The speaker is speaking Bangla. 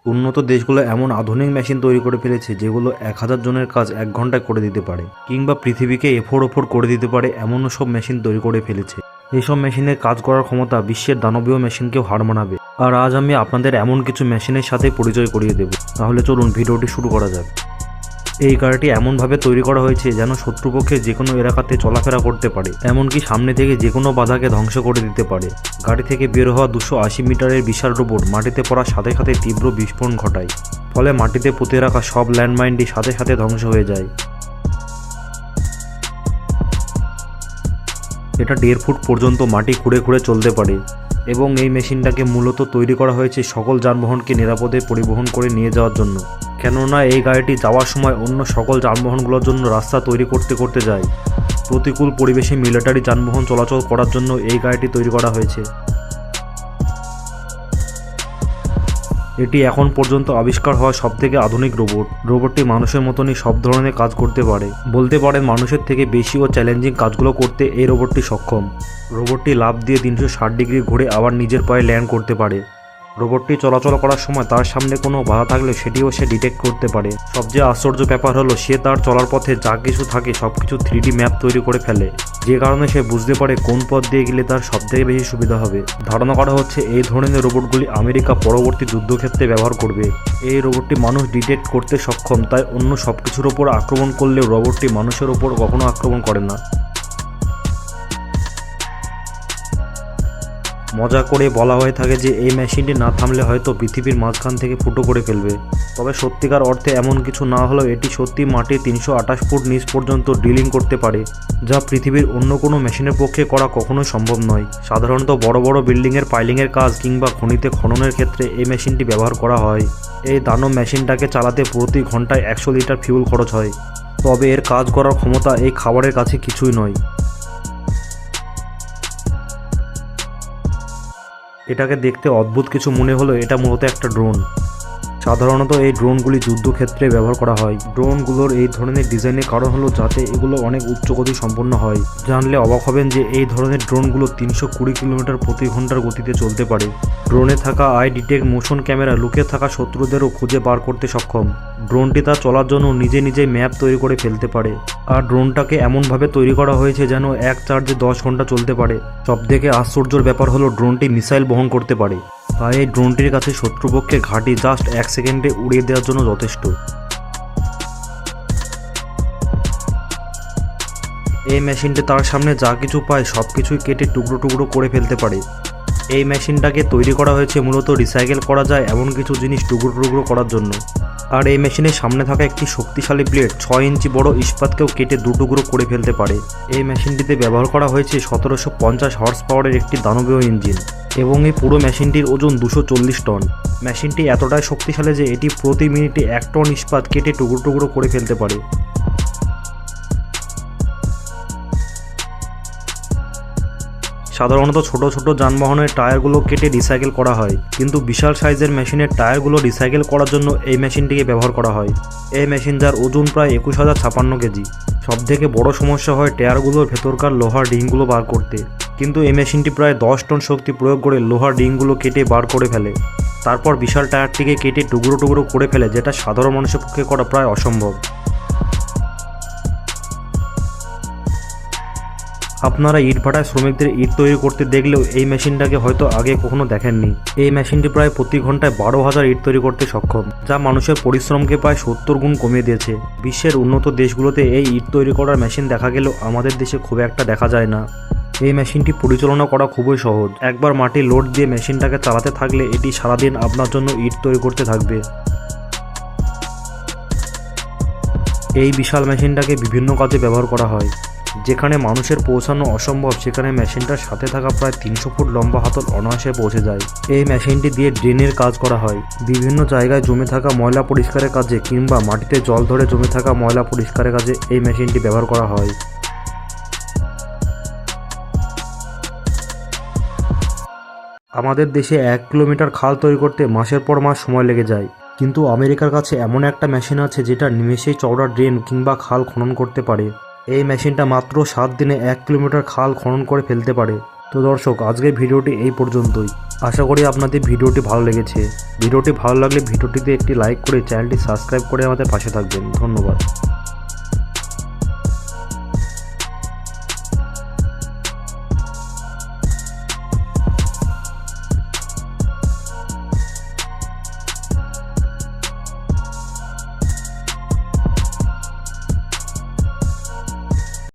উন্নত দেশগুলো এমন আধুনিক মেশিন তৈরি করে ফেলেছে যেগুলো 1000 জনের কাজ 1 ঘন্টায় করে দিতে পারে, কিংবা পৃথিবীকে এফোর ওফোর করে দিতে পারে এমনও সব মেশিন তৈরি করে ফেলেছে। এইসব মেশিনের কাজ করার ক্ষমতা বিশ্বের দানবীয় মেশিনকেও হার মানাবে। আর আজ আমি আপনাদের এমন কিছু মেশিনের সাথে পরিচয় করিয়ে দেব। তাহলে চলুন ভিডিওটি শুরু করা যাক। এই গাড়িটি এমনভাবে তৈরি করা হয়েছে যেন শত্রুপক্ষে যে কোনো এলাকাতে চলাফেরা করতে পারে, এমনকি সামনে থেকে যে কোনো বাধাকে ধ্বংস করে দিতে পারে। গাড়ি থেকে বের হওয়া 280 মিটারের বিশাল রোবট মাটিতে পড়ার সাথে সাথে তীব্র বিস্ফোরণ ঘটায়, ফলে মাটিতে পুঁতে রাখা সব ল্যান্ডমাইনটি সাথে সাথে ধ্বংস হয়ে যায়। এটা 1.5 ফুট পর্যন্ত মাটি খুঁড়ে খুঁড়ে চলতে পারে, এবং এই মেশিনটাকে মূলত তৈরি করা হয়েছে সকল যানবাহনকে নিরাপদে পরিবহন করে নিয়ে যাওয়ার জন্য। কেননা এই গাড়িটি যাওয়ার সময় অন্য সকল যানবাহনগুলোর জন্য রাস্তা তৈরি করতে করতে যায়। প্রতিকূল পরিবেশে মিলিটারি যানবাহন চলাচল করার জন্য এই গাড়িটি তৈরি করা হয়েছে। এটি এখন পর্যন্ত আবিষ্কার হওয়া সবথেকে আধুনিক রোবট। রোবটটি মানুষের মতনই সব ধরনের কাজ করতে পারে, বলতে পারেন মানুষের থেকে বেশি ও চ্যালেঞ্জিং কাজগুলো করতে এই রোবটটি সক্ষম। রোবটটি লাফ দিয়ে 360 ডিগ্রি ঘুরে আবার নিজের পায়ে ল্যান্ড করতে পারে। রোবটটি চলাচল করার সময় তার সামনে কোনো বাধা থাকলে সেটিও সে ডিটেক্ট করতে পারে। সবচেয়ে আশ্চর্য ব্যাপার হলো সে তার চলার পথে যা কিছু থাকে সবকিছু 3D ম্যাপ তৈরি করে ফেলে, যে কারণে সে বুঝতে পারে কোন পথ দিয়ে গেলে তার সবথেকে বেশি সুবিধা হবে। ধারণা করা হচ্ছে এই ধরনের রোবটগুলি আমেরিকা পরবর্তী যুদ্ধক্ষেত্রে ব্যবহার করবে। এই রোবটটি মানুষ ডিটেক্ট করতে সক্ষম, তাই অন্য সবকিছুর ওপর আক্রমণ করলেও রোবটটি মানুষের ওপর কখনো আক্রমণ করে না। মজা করে বলা হয়ে থাকে যে এই মেশিনটি না থামলে হয়তো পৃথিবীর মাঝখান থেকে ফুটো করে ফেলবে। তবে সত্যিকার অর্থে এমন কিছু না হলেও এটি সত্যি মাটির 328 ফুট নিচ পর্যন্ত ড্রিলিং করতে পারে, যা পৃথিবীর অন্য কোনো মেশিনের পক্ষে করা কখনোই সম্ভব নয়। সাধারণত বড় বড় বিল্ডিংয়ের পাইলিংয়ের কাজ কিংবা খনিতে খননের ক্ষেত্রে এই মেশিনটি ব্যবহার করা হয়। এই দানব মেশিনটাকে চালাতে প্রতি ঘন্টায় 100 লিটার ফিউল খরচ হয়। তবে এর কাজ করার ক্ষমতা এই খাবারের কাছে কিছুই নয়। এটাকে দেখতে অদ্ভুত কিছু মনে হলেও এটা মূলত একটা ড্রোন। সাধারণত এই ড্রোনগুলি যুদ্ধক্ষেত্রে ব্যবহার করা হয়। ড্রোনগুলোর এই ধরনের ডিজাইনের কারণ হলো যাতে এগুলো অনেক উচ্চ গতি সম্পন্ন হয়। জানলে অবাক হবেন যে এই ধরনের ড্রোনগুলো 320 কিলোমিটার প্রতি ঘন্টার গতিতে চলতে পারে। ড্রোনে থাকা আই ডিটেক্ট মোশন ক্যামেরা লুকিয়ে থাকা শত্রুদেরও খুঁজে বার করতে সক্ষম। ড্রোনটি তার চলার জন্য নিজে নিজে ম্যাপ তৈরি করে ফেলতে পারে। আর ড্রোনটাকে এমনভাবে তৈরি করা হয়েছে যেন এক চার্জে 10 ঘন্টা চলতে পারে। সবথেকে আশ্চর্যের ব্যাপার হলো ড্রোনটি মিসাইল বহন করতে পারে, তাই এই ড্রোনটির কাছে শত্রুপক্ষের ঘাঁটি জাস্ট 1 সেকেন্ডে উড়িয়ে দেওয়ার জন্য যথেষ্ট। এই মেশিনটি তার সামনে যা কিছু পায় সব কিছুই কেটে টুকরো টুকরো করে ফেলতে পারে। এই মেশিনটাকে তৈরি করা হয়েছে মূলত রিসাইকেল করা যায় এমন কিছু জিনিস টুকরো টুকরো করার জন্য। আর এই মেশিনের সামনে থাকা একটি শক্তিশালী ব্লেড 6 ইঞ্চি বড় ইস্পাতকেও কেটে দুটুকরো করে ফেলতে পারে। এই মেশিনটিতে ব্যবহার করা হয়েছে 1750 হর্স পাওয়ারের একটি দানবীয় ইঞ্জিন, এবং এই পুরো মেশিনটির ওজন 240 টন। মেশিনটি এতটাই শক্তিশালী যে এটি প্রতি মিনিটে 1 টন ইস্পাত কেটে টুকরো টুকরো করে ফেলতে পারে। সাধারণত ছোট ছোট যানবাহনের টায়ারগুলো কেটে রিসাইকেল করা হয়, কিন্তু বিশাল সাইজের মেশিনের টায়ারগুলো রিসাইকেল করার জন্য এই মেশিনটিকে ব্যবহার করা হয়। এই মেশিন যার ওজন প্রায় 21,056 কেজি। সবথেকে বড় সমস্যা হয় টায়ারগুলোর ভেতরকার লোহার রিংগুলো বার করতে, কিন্তু এই মেশিনটি প্রায় 10 টন শক্তি প্রয়োগ করে লোহার রিংগুলো কেটে বার করে ফেলে। তারপর বিশাল টায়ারটিকে কেটে টুকরো টুকরো করে ফেলে, যেটা সাধারণ মানুষের পক্ষে করা প্রায় অসম্ভব। আপনারা ইটভাটায় শ্রমিকদের ইট তৈরি করতে দেখলেও এই মেশিনটাকে হয়তো আগে কখনো দেখেননি। এই মেশিনটি প্রায় প্রতি ঘন্টায় 12,000 ইট তৈরি করতে সক্ষম, যা মানুষের পরিশ্রমকে প্রায় 70 গুণ কমিয়ে দিয়েছে। বিশ্বের উন্নত দেশগুলোতে এই ইট তৈরি করার মেশিন দেখা গেলেও আমাদের দেশে খুব একটা দেখা যায় না। এই মেশিনটি পরিচালনা করা খুবই সহজ। একবার মাটি লোড দিয়ে মেশিনটাকে চালাতে থাকলে এটি সারাদিন আপনার জন্য ইট তৈরি করতে থাকবে। এই বিশাল মেশিনটাকে বিভিন্ন কাজে ব্যবহার করা হয়। যেখানে মানুষের পৌঁছানো অসম্ভব সেখানে মেশিনটার সাথে থাকা প্রায় 300 ফুট লম্বা হাতল অনায়াসে পৌঁছে যায়। এই মেশিনটি দিয়ে ড্রেনের কাজ করা হয়। বিভিন্ন জায়গায় জমে থাকা ময়লা পরিষ্কারের কাজে কিংবা মাটিতে জল ধরে জমে থাকা ময়লা পরিষ্কারের কাজে এই মেশিনটি ব্যবহার করা হয়। আমাদের দেশে 1 কিলোমিটার খাল তৈরি করতে মাসের পর মাস সময় লেগে যায়, কিন্তু আমেরিকার কাছে এমন একটা মেশিন আছে যেটা নিমেষেই চওড়া ড্রেন কিংবা খাল খনন করতে পারে। এই মেশিনটা মাত্র 7 দিনে 1 কিলোমিটার খাল খনন করে ফেলতে পারে। তো দর্শক, আজকের ভিডিওটি এই পর্যন্তই। আশা করি আপনাদের ভিডিওটি ভালো লেগেছে। ভিডিওটি ভালো লাগলে ভিডিওটিতে একটি লাইক করে চ্যানেলটি সাবস্ক্রাইব করে আমাদের পাশে থাকবেন। ধন্যবাদ।